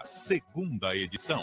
segunda edição.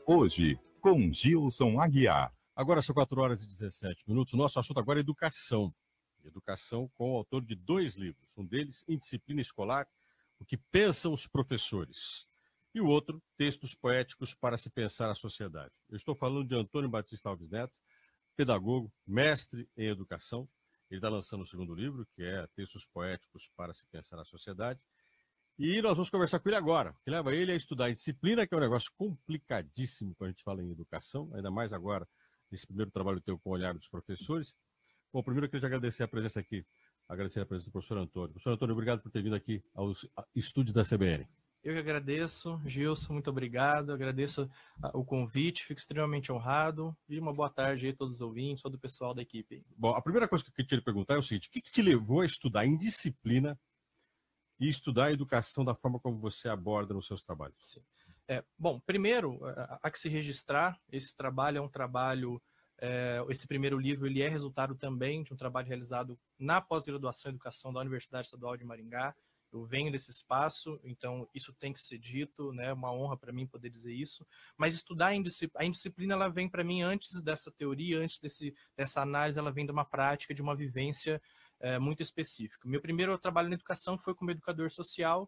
Hoje, com Gilson Aguiar. Agora são 4h17. Nosso assunto agora é educação. Educação com o autor de 2 livros. Um deles, Indisciplina Escolar, O que Pensam os Professores. E o outro, Textos Poéticos para se Pensar a Sociedade. Eu estou falando de Antônio Batista Alves Neto, pedagogo, mestre em educação. Ele está lançando o 2º livro, que é Textos Poéticos para se Pensar a Sociedade. E nós vamos conversar com ele agora, que leva ele a estudar a disciplina, que é um negócio complicadíssimo quando a gente fala em educação, ainda mais agora, nesse primeiro trabalho teu com o olhar dos professores. Bom, primeiro eu queria te agradecer a presença aqui, agradecer a presença do professor Antônio. Professor Antônio, obrigado por ter vindo aqui aos estúdios da CBN. Eu que agradeço, Gilson, muito obrigado, agradeço o convite, fico extremamente honrado, e uma boa tarde aí a todos os ouvintes, todo o pessoal da equipe. Bom, a primeira coisa que eu queria te perguntar é o seguinte, o que te levou a estudar indisciplina e estudar a educação da forma como você aborda nos seus trabalhos? Sim. Bom, primeiro, há que se registrar, esse trabalho é um trabalho, esse primeiro livro ele é resultado também de um trabalho realizado na pós-graduação em educação da Universidade Estadual de Maringá. Eu venho desse espaço, então isso tem que ser dito, né? É uma honra para mim poder dizer isso. Mas estudar a indisciplina, ela vem para mim antes dessa teoria, antes dessa análise, ela vem de uma prática, de uma vivência muito específica. Meu primeiro trabalho na educação foi como educador social,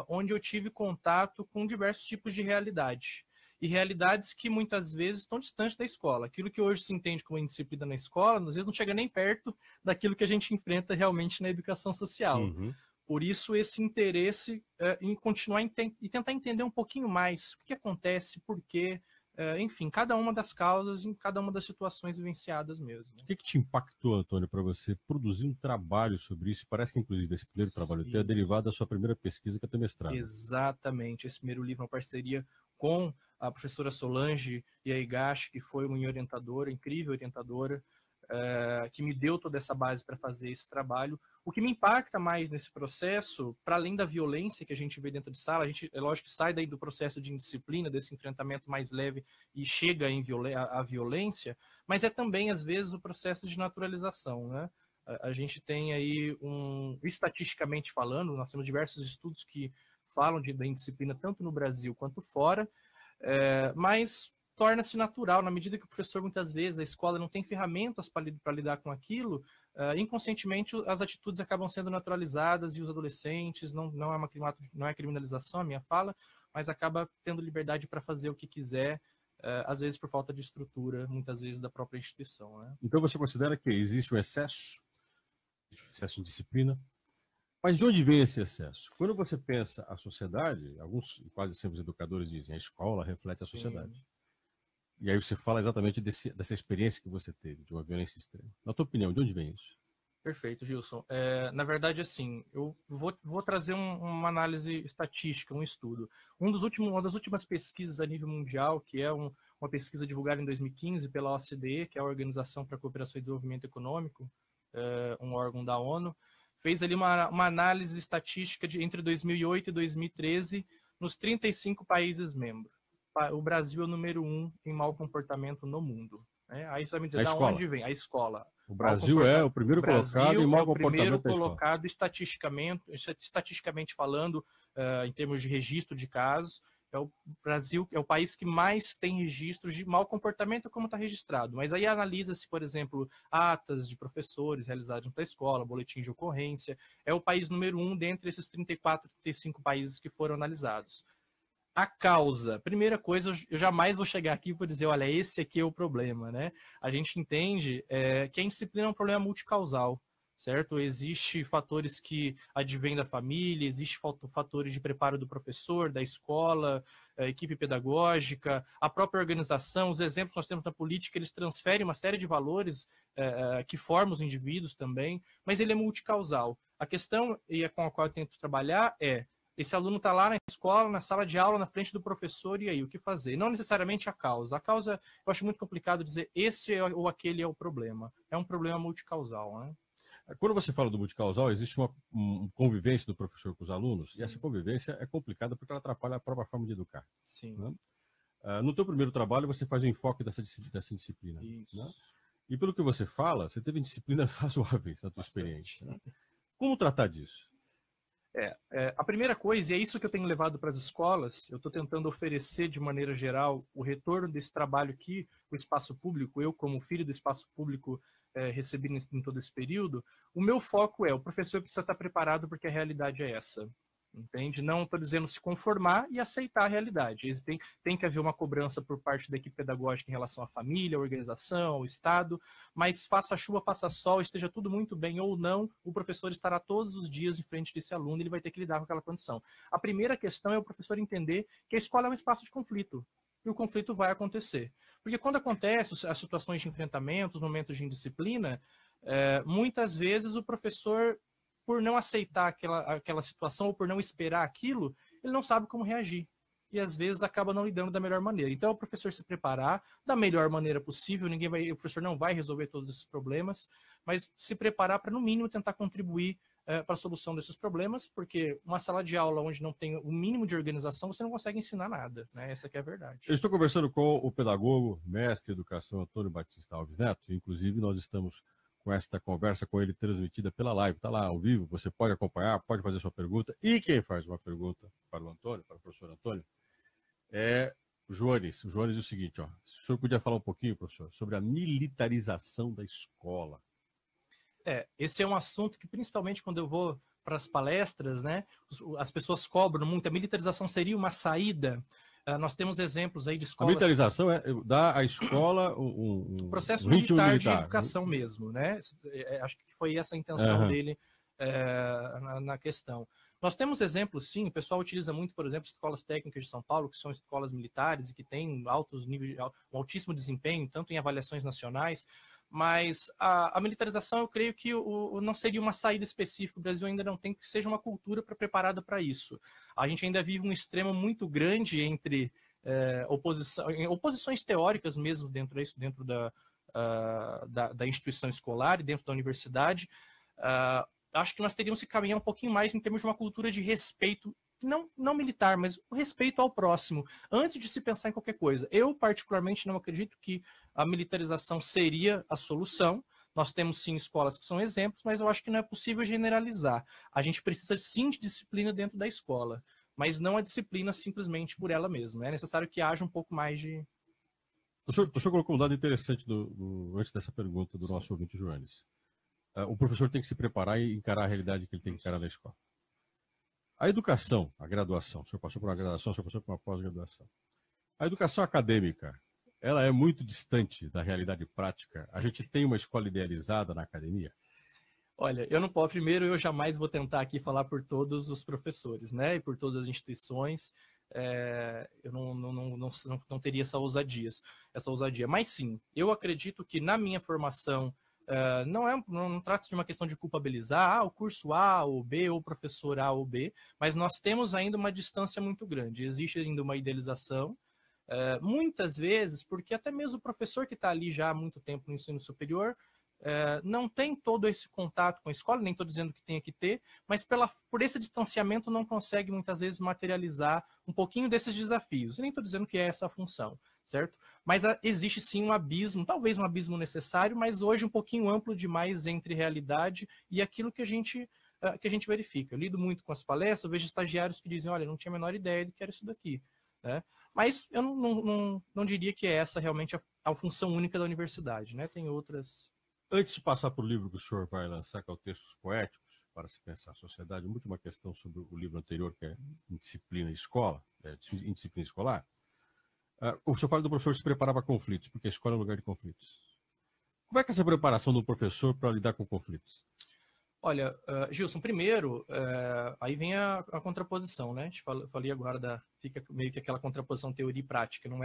onde eu tive contato com diversos tipos de realidade. E realidades que muitas vezes estão distantes da escola. Aquilo que hoje se entende como indisciplina na escola, às vezes não chega nem perto daquilo que a gente enfrenta realmente na educação social. Uhum. Por isso, esse interesse em continuar e tentar entender um pouquinho mais o que acontece, por quê, enfim, cada uma das causas, em cada uma das situações vivenciadas mesmo. O que te impactou, Antônio, para você produzir um trabalho sobre isso? Parece que, inclusive, esse primeiro trabalho teu é derivado da sua primeira pesquisa, que é teu mestrado. Exatamente. Esse primeiro livro é uma parceria com a professora Solange Yaigashi, que foi uma orientadora, incrível orientadora, que me deu toda essa base para fazer esse trabalho. O que me impacta mais nesse processo, para além da violência que a gente vê dentro de sala, a gente, é lógico, que sai daí do processo de indisciplina, desse enfrentamento mais leve e chega à violência, mas é também, às vezes, o processo de naturalização, né? A gente tem aí, estatisticamente falando, nós temos diversos estudos que falam da indisciplina tanto no Brasil quanto fora, mas torna-se natural, na medida que o professor, muitas vezes, a escola não tem ferramentas para lidar com aquilo, inconscientemente as atitudes acabam sendo naturalizadas e os adolescentes, não é criminalização a minha fala, mas acaba tendo liberdade para fazer o que quiser, às vezes por falta de estrutura, muitas vezes da própria instituição. Né? Então você considera que existe um excesso de disciplina? Mas de onde vem esse excesso? Quando você pensa a sociedade, alguns, quase sempre os educadores dizem, a escola reflete a sociedade. E aí você fala exatamente dessa experiência que você teve, de uma violência extrema. Na tua opinião, de onde vem isso? Perfeito, Gilson. Na verdade, assim, eu vou trazer uma análise estatística, um estudo. Uma das últimas pesquisas a nível mundial, que é uma pesquisa divulgada em 2015 pela OCDE, que é a Organização para a Cooperação e Desenvolvimento Econômico, um órgão da ONU, fez ali uma análise estatística entre 2008 e 2013 nos 35 países membros. O Brasil é o número 1 em mau comportamento no mundo. Aí você vai me dizer, onde vem? A escola. O Brasil é o primeiro colocado em mau comportamento. O primeiro colocado estatisticamente falando, em termos de registro de casos. O Brasil é o país que mais tem registros de mau comportamento, como está registrado. Mas aí analisa-se, por exemplo, atas de professores realizadas na escola, boletim de ocorrência. É o país número 1 dentre esses 34, 35 países que foram analisados. A causa, primeira coisa, eu jamais vou chegar aqui e vou dizer, olha, esse aqui é o problema, né? A gente entende que a indisciplina é um problema multicausal, certo? Existem fatores que advêm da família, existem fatores de preparo do professor, da escola, equipe pedagógica, a própria organização, os exemplos que nós temos na política, eles transferem uma série de valores que formam os indivíduos também, mas ele é multicausal. A questão, e com a qual eu tento trabalhar, esse aluno está lá na escola, na sala de aula, na frente do professor, e aí, o que fazer? Não necessariamente a causa. A causa, eu acho muito complicado dizer esse ou aquele é o problema. É um problema multicausal, né? Quando você fala do multicausal, existe uma convivência do professor com os alunos, Sim. E essa convivência é complicada porque ela atrapalha a própria forma de educar. Sim. Né? No teu primeiro trabalho, você faz o enfoque dessa disciplina. Isso. Né? E pelo que você fala, você teve disciplinas razoáveis na tua experiência. Né? Como tratar disso? A primeira coisa, e é isso que eu tenho levado para as escolas, eu estou tentando oferecer de maneira geral o retorno desse trabalho que o espaço público, eu como filho do espaço público recebi em todo esse período, o meu foco o professor precisa estar preparado porque a realidade é essa. Entende? Não estou dizendo se conformar e aceitar a realidade. Tem que haver uma cobrança por parte da equipe pedagógica em relação à família, à organização, ao Estado, mas faça chuva, faça sol, esteja tudo muito bem ou não, o professor estará todos os dias em frente desse aluno e ele vai ter que lidar com aquela condição. A primeira questão é o professor entender que a escola é um espaço de conflito. E o conflito vai acontecer. Porque quando acontecem as situações de enfrentamento, os momentos de indisciplina, muitas vezes o professor, por não aceitar aquela situação ou por não esperar aquilo, ele não sabe como reagir. E às vezes acaba não lidando da melhor maneira. Então, o professor se preparar da melhor maneira possível, o professor não vai resolver todos esses problemas, mas se preparar para, no mínimo, tentar contribuir para a solução desses problemas, porque uma sala de aula onde não tem o mínimo de organização, você não consegue ensinar nada. Né? Essa que é a verdade. Eu estou conversando com o pedagogo, mestre em educação, Antônio Batista Alves Neto. Inclusive, nós estamos com esta conversa com ele transmitida pela live. Está lá ao vivo, você pode acompanhar, pode fazer sua pergunta. E quem faz uma pergunta para o Antônio, para o professor Antônio, é o Joanes. O Joanes diz o seguinte, ó, se o senhor podia falar um pouquinho, professor, sobre a militarização da escola. Esse é um assunto que, principalmente quando eu vou para as palestras, né, as pessoas cobram muito. A militarização seria uma saída. Nós temos exemplos aí de escolas... A militarização é dar à escola um processo militar de educação mesmo, né? Acho que foi essa a intenção dele na questão. Nós temos exemplos, sim, o pessoal utiliza muito, por exemplo, escolas técnicas de São Paulo, que são escolas militares e que têm altos níveis, um altíssimo desempenho, tanto em avaliações nacionais, mas a militarização, eu creio que não seria uma saída específica. O Brasil ainda não tem que seja uma cultura preparada para isso. A gente ainda vive um extremo muito grande entre oposições teóricas mesmo dentro da instituição escolar e dentro da universidade. Acho que nós teríamos que caminhar um pouquinho mais em termos de uma cultura de respeito, não militar, mas o respeito ao próximo, antes de se pensar em qualquer coisa. Eu, particularmente, não acredito que a militarização seria a solução. Nós temos, sim, escolas que são exemplos, mas eu acho que não é possível generalizar. A gente precisa, sim, de disciplina dentro da escola, mas não a disciplina simplesmente por ela mesma. É necessário que haja um pouco mais de... O senhor colocou um dado interessante antes dessa pergunta do nosso ouvinte, Joanes. O professor tem que se preparar e encarar a realidade que ele tem que encarar na escola. A educação, a graduação, o senhor passou por uma graduação, o senhor passou por uma pós-graduação. A educação acadêmica, ela é muito distante da realidade prática. A gente tem uma escola idealizada na academia? Olha, eu jamais vou tentar aqui falar por todos os professores, né, e por todas as instituições. Eu não teria essa ousadia. Mas sim, eu acredito que na minha formação, não trata-se de uma questão de culpabilizar o curso A ou B, ou o professor A ou B, mas nós temos ainda uma distância muito grande. Existe ainda uma idealização, muitas vezes, porque até mesmo o professor que está ali já há muito tempo no ensino superior não tem todo esse contato com a escola, nem estou dizendo que tenha que ter, mas por esse distanciamento não consegue muitas vezes materializar um pouquinho desses desafios. E nem estou dizendo que é essa a função, certo? Mas existe sim um abismo, talvez um abismo necessário, mas hoje um pouquinho amplo demais entre realidade e aquilo que a gente verifica. Eu lido muito com as palestras, eu vejo estagiários que dizem, olha, não tinha a menor ideia do que era isso daqui. Né? Mas eu não diria que é essa realmente a função única da universidade, né? Tem outras... Antes de passar para o livro que o senhor vai lançar, que é o Textos Poéticos, para se pensar a sociedade, uma última questão sobre o livro anterior, que é Indisciplina Escolar. O senhor fala do professor se preparar para conflitos, porque a escola é um lugar de conflitos. Como é que é essa preparação do professor para lidar com conflitos? Olha, Gilson, primeiro, aí vem a contraposição, né? Falei agora fica meio que aquela contraposição teoria e prática, não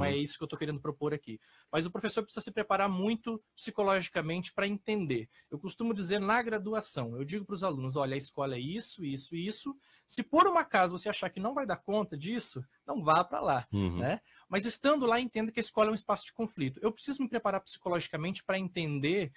é isso que eu estou querendo propor aqui. Mas o professor precisa se preparar muito psicologicamente para entender. Eu costumo dizer na graduação, eu digo para os alunos, olha, a escola é isso, isso e isso. Se por um acaso você achar que não vai dar conta disso, não vá para lá, né? Mas estando lá, entenda que a escola é um espaço de conflito. Eu preciso me preparar psicologicamente para entender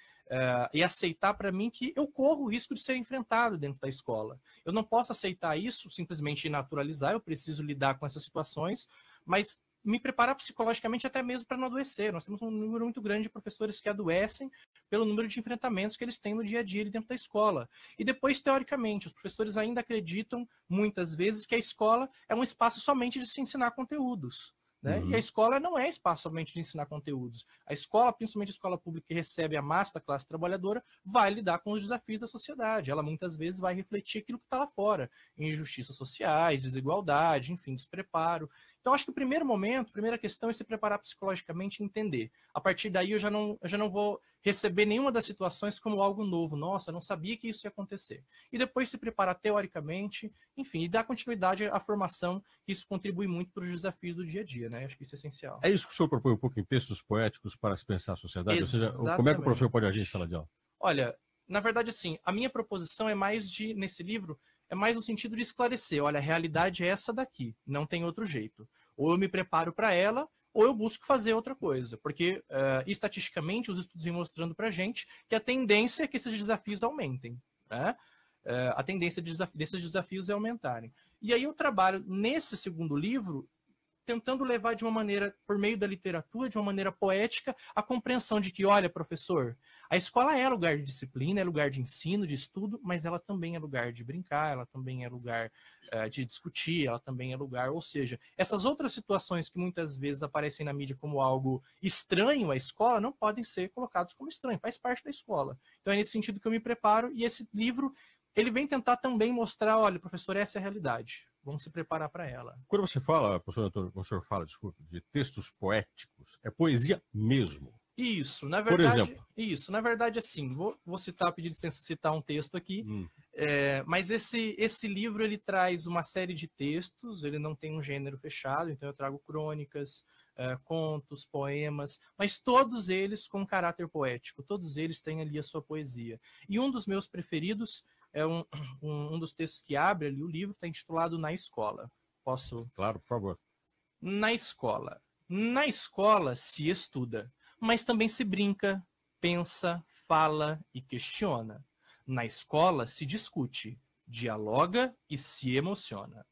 e aceitar para mim que eu corro o risco de ser enfrentado dentro da escola. Eu não posso aceitar isso, simplesmente naturalizar, eu preciso lidar com essas situações, mas me preparar psicologicamente até mesmo para não adoecer. Nós temos um número muito grande de professores que adoecem pelo número de enfrentamentos que eles têm no dia a dia ali dentro da escola. E depois, teoricamente, os professores ainda acreditam, muitas vezes, que a escola é um espaço somente de se ensinar conteúdos. Né? E a escola não é espaço somente de ensinar conteúdos. A escola, principalmente a escola pública que recebe a massa da classe trabalhadora, vai lidar com os desafios da sociedade. Ela muitas vezes vai refletir aquilo que está lá fora, injustiças sociais, desigualdade, enfim, despreparo. Então, acho que o primeiro momento, a primeira questão é se preparar psicologicamente e entender. A partir daí, eu já não vou receber nenhuma das situações como algo novo. Nossa, eu não sabia que isso ia acontecer. E depois se preparar teoricamente, enfim, e dar continuidade à formação, que isso contribui muito para os desafios do dia a dia, né? Acho que isso é essencial. É isso que o senhor propõe um pouco em textos poéticos para se pensar a sociedade? Exatamente. Ou seja, como é que o professor pode agir em sala de aula? Olha, na verdade, assim, a minha proposição é mais nesse livro, é mais no sentido de esclarecer, olha, a realidade é essa daqui, não tem outro jeito. Ou eu me preparo para ela, ou eu busco fazer outra coisa. Porque, estatisticamente, os estudos vêm mostrando para a gente que a tendência é que esses desafios aumentem. Né? A tendência desses desafios é aumentarem. E aí eu trabalho nesse segundo livro tentando levar de uma maneira, por meio da literatura, de uma maneira poética, a compreensão de que, olha, professor, a escola é lugar de disciplina, é lugar de ensino, de estudo, mas ela também é lugar de brincar, ela também é lugar de discutir, ela também é lugar, ou seja, essas outras situações que muitas vezes aparecem na mídia como algo estranho à escola, não podem ser colocados como estranho, faz parte da escola. Então é nesse sentido que eu me preparo, e esse livro, ele vem tentar também mostrar, olha, professor, essa é a realidade. Vamos se preparar para ela. Quando você fala, professor Antônio, quando o senhor fala, desculpa, de textos poéticos, é poesia mesmo? Isso, na verdade. Por exemplo? Isso, na verdade, assim, vou citar, pedir licença citar um texto aqui, mas esse livro, ele traz uma série de textos, ele não tem um gênero fechado, então eu trago crônicas, contos, poemas, mas todos eles com caráter poético, todos eles têm ali a sua poesia. E um dos meus preferidos é um dos textos que abre ali o livro, está intitulado Na Escola. Posso? Claro, por favor. Na escola. Na escola se estuda, mas também se brinca, pensa, fala e questiona. Na escola se discute, dialoga e se emociona.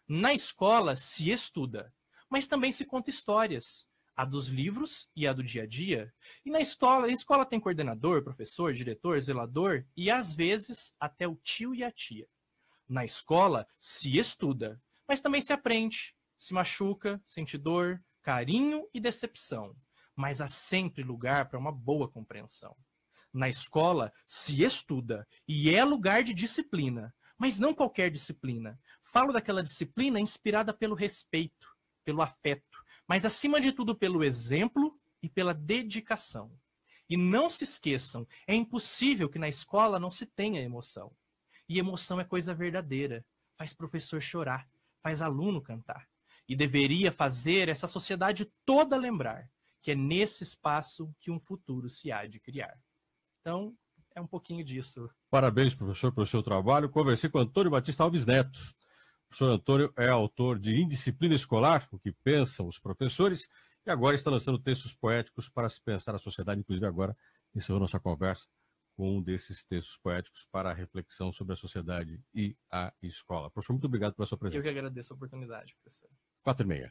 Na escola se estuda, mas também se conta histórias, a dos livros e a do dia a dia. E a escola tem coordenador, professor, diretor, zelador e, às vezes, até o tio e a tia. Na escola se estuda, mas também se aprende, se machuca, sente dor, carinho e decepção. Mas há sempre lugar para uma boa compreensão. Na escola se estuda e é lugar de disciplina, mas não qualquer disciplina. Falo daquela disciplina inspirada pelo respeito, pelo afeto, mas acima de tudo pelo exemplo e pela dedicação. E não se esqueçam, é impossível que na escola não se tenha emoção. E emoção é coisa verdadeira, faz professor chorar, faz aluno cantar. E deveria fazer essa sociedade toda lembrar que é nesse espaço que um futuro se há de criar. Então, é um pouquinho disso. Parabéns, professor, pelo seu trabalho. Conversei com Antônio Batista Alves Neto. O professor Antônio é autor de Indisciplina Escolar, o que pensam os professores, e agora está lançando textos poéticos para se pensar a sociedade. Inclusive agora encerrou nossa conversa com um desses textos poéticos para a reflexão sobre a sociedade e a escola. Professor, muito obrigado pela sua presença. Eu que agradeço a oportunidade, professor. 4h30.